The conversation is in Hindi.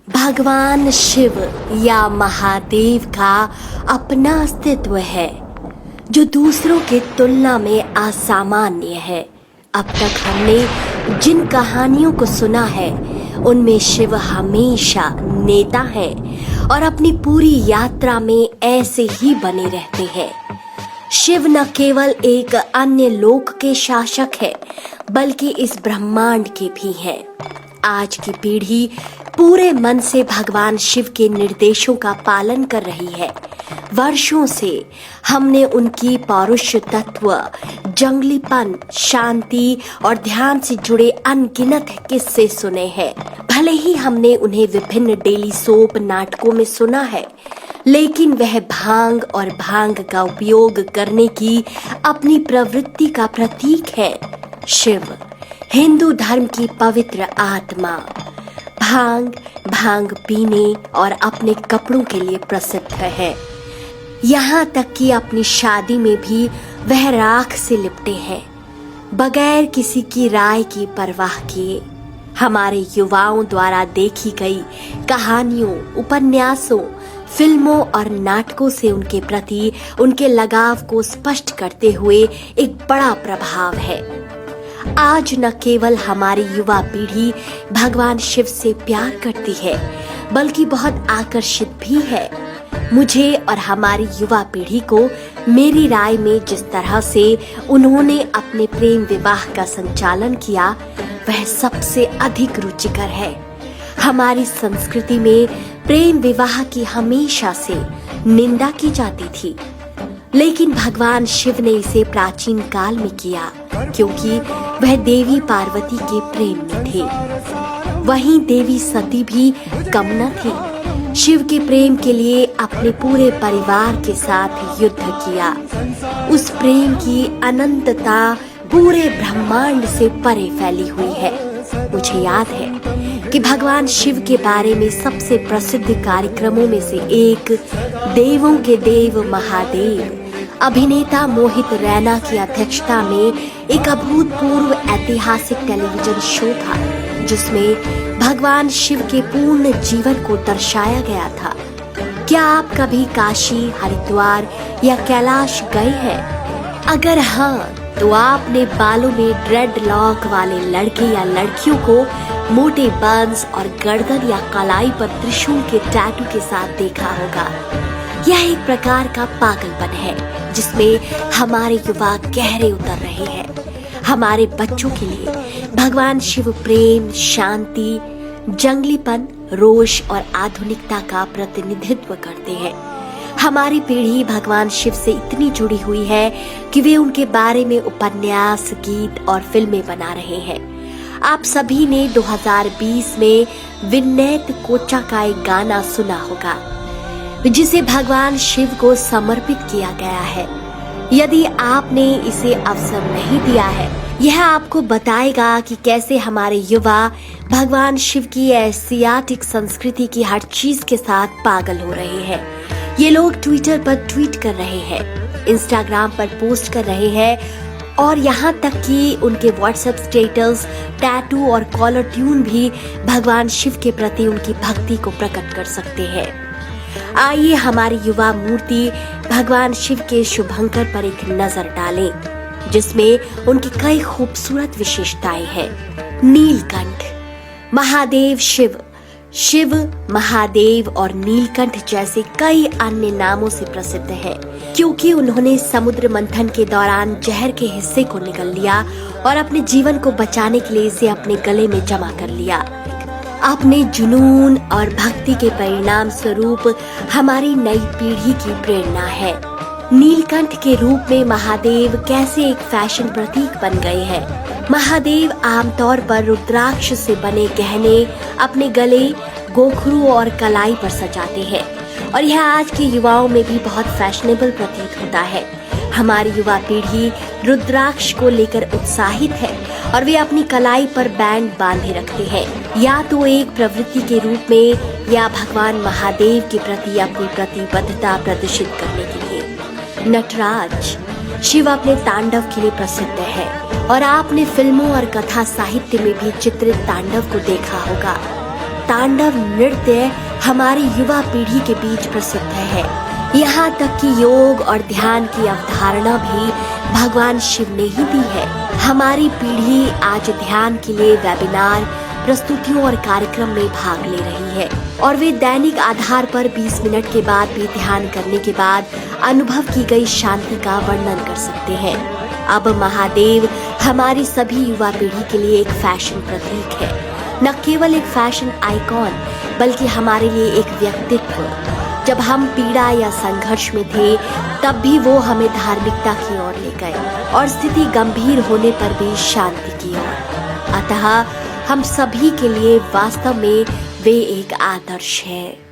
भगवान शिव या महादेव का अपना अस्तित्व है जो दूसरों की तुलना में असामान्य है। अब तक हमने जिन कहानियों को सुना है उनमें शिव हमेशा नेता है और अपनी पूरी यात्रा में ऐसे ही बने रहते हैं। शिव न केवल एक अन्य लोक के शासक है बल्कि इस ब्रह्मांड के भी हैं। आज की पीढ़ी पूरे मन से भगवान शिव के निर्देशों का पालन कर रही है। वर्षों से हमने उनकी पौरुष तत्व, जंगलीपन, शांति और ध्यान से जुड़े अनगिनत किस्से सुने हैं। भले ही हमने उन्हें विभिन्न डेली सोप नाटकों में सुना है, लेकिन वह भांग और भांग का उपयोग करने की अपनी प्रवृत्ति का प्रतीक है। शिव हिंदू धर्म की पवित्र आत्मा भांग पीने और अपने कपड़ों के लिए प्रसिद्ध है। यहाँ तक कि अपनी शादी में भी वह राख से लिपटे हैं, बगैर किसी की राय की परवाह किए। हमारे युवाओं द्वारा देखी गई कहानियों, उपन्यासों, फिल्मों और नाटकों से उनके प्रति उनके लगाव को स्पष्ट करते हुए एक बड़ा प्रभाव है। आज न केवल हमारी युवा पीढ़ी भगवान शिव से प्यार करती है बल्कि बहुत आकर्षित भी है। मुझे और हमारी युवा पीढ़ी को मेरी राय में जिस तरह से उन्होंने अपने प्रेम विवाह का संचालन किया वह सबसे अधिक रुचिकर है। हमारी संस्कृति में प्रेम विवाह की हमेशा से निंदा की जाती थी, लेकिन भगवान शिव ने इसे प्राचीन काल में किया क्योंकि वह देवी पार्वती के प्रेम में थे। वहीं देवी सती भी कम न थी। शिव के प्रेम के लिए अपने पूरे परिवार के साथ युद्ध किया। उस प्रेम की अनंतता पूरे ब्रह्मांड से परे फैली हुई है। मुझे याद है कि भगवान शिव के बारे में सबसे प्रसिद्ध कार्यक्रमों में से एक देवों के देव महादेव अभिनेता मोहित रैना की अध्यक्षता में एक अभूतपूर्व ऐतिहासिक टेलीविजन शो था जिसमें भगवान शिव के पूर्ण जीवन को दर्शाया गया था। क्या आप कभी काशी, हरिद्वार या कैलाश गए हैं? अगर हाँ, तो आपने बालों में ड्रेड लॉक वाले लड़के या लड़कियों को मोटे बंस और गर्दन या कलाई पर त्रिशूल के टैटू के साथ देखा होगा। यह एक प्रकार का पागलपन है जिसमें हमारे युवा गहरे उतर रहे हैं। हमारे बच्चों के लिए भगवान शिव प्रेम, शांति, जंगलीपन, रोष और आधुनिकता का प्रतिनिधित्व करते हैं। हमारी पीढ़ी भगवान शिव से इतनी जुड़ी हुई है कि वे उनके बारे में उपन्यास, गीत और फिल्में बना रहे हैं। आप सभी ने 2020 में विनैत कोचा का एक गाना सुना होगा जिसे भगवान शिव को समर्पित किया गया है। यदि आपने इसे अवसर नहीं दिया है, यह आपको बताएगा कि कैसे हमारे युवा भगवान शिव की एशियाटिक संस्कृति की हर चीज के साथ पागल हो रहे हैं। ये लोग ट्विटर पर ट्वीट कर रहे हैं, इंस्टाग्राम पर पोस्ट कर रहे हैं और यहाँ तक कि उनके व्हाट्सएप स्टेटस, टैटू और कॉलर ट्यून भी भगवान शिव के प्रति उनकी भक्ति को प्रकट कर सकते हैं। आइए हमारी युवा मूर्ति भगवान शिव के शुभंकर पर एक नजर डालें जिसमें उनकी कई खूबसूरत विशेषताएं हैं। नीलकंठ महादेव शिव महादेव और नीलकंठ जैसे कई अन्य नामों से प्रसिद्ध है क्योंकि उन्होंने समुद्र मंथन के दौरान जहर के हिस्से को निगल लिया और अपने जीवन को बचाने के लिए इसे अपने गले में जमा कर लिया। अपने जुनून और भक्ति के परिणाम स्वरूप हमारी नई पीढ़ी की प्रेरणा है। नीलकंठ के रूप में महादेव कैसे एक फैशन प्रतीक बन गए हैं। महादेव आमतौर पर रुद्राक्ष से बने गहने अपने गले, गोखरू और कलाई पर सजाते हैं और यह आज के युवाओं में भी बहुत फैशनेबल प्रतीत होता है। हमारी युवा पीढ़ी रुद्राक्ष को लेकर उत्साहित है और वे अपनी कलाई पर बैंड बांधे रखते हैं, या तो एक प्रवृत्ति के रूप में या भगवान महादेव के प्रति अपनी प्रतिबद्धता प्रदर्शित करने के लिए। नटराज शिव अपने तांडव के लिए प्रसिद्ध है और आपने फिल्मों और कथा साहित्य में भी चित्रित तांडव को देखा होगा। तांडव नृत्य हमारी युवा पीढ़ी के बीच प्रसिद्ध है। यहाँ तक कि योग और ध्यान की अवधारणा भी भगवान शिव ने ही दी है। हमारी पीढ़ी आज ध्यान के लिए वेबिनार, प्रस्तुतियों और कार्यक्रम में भाग ले रही है और वे दैनिक आधार पर 20 मिनट के बाद भी ध्यान करने के बाद अनुभव की गई शांति का वर्णन कर सकते हैं। अब महादेव हमारी सभी युवा पीढ़ी के लिए एक फैशन प्रतीक है, न केवल एक फैशन आइकॉन बल्कि हमारे लिए एक व्यक्तित्व। जब हम पीड़ा या संघर्ष में थे तब भी वो हमें धार्मिकता की ओर ले गए और स्थिति गंभीर होने पर भी शांति की ओर। अतः हम सभी के लिए वास्तव में वे एक आदर्श है।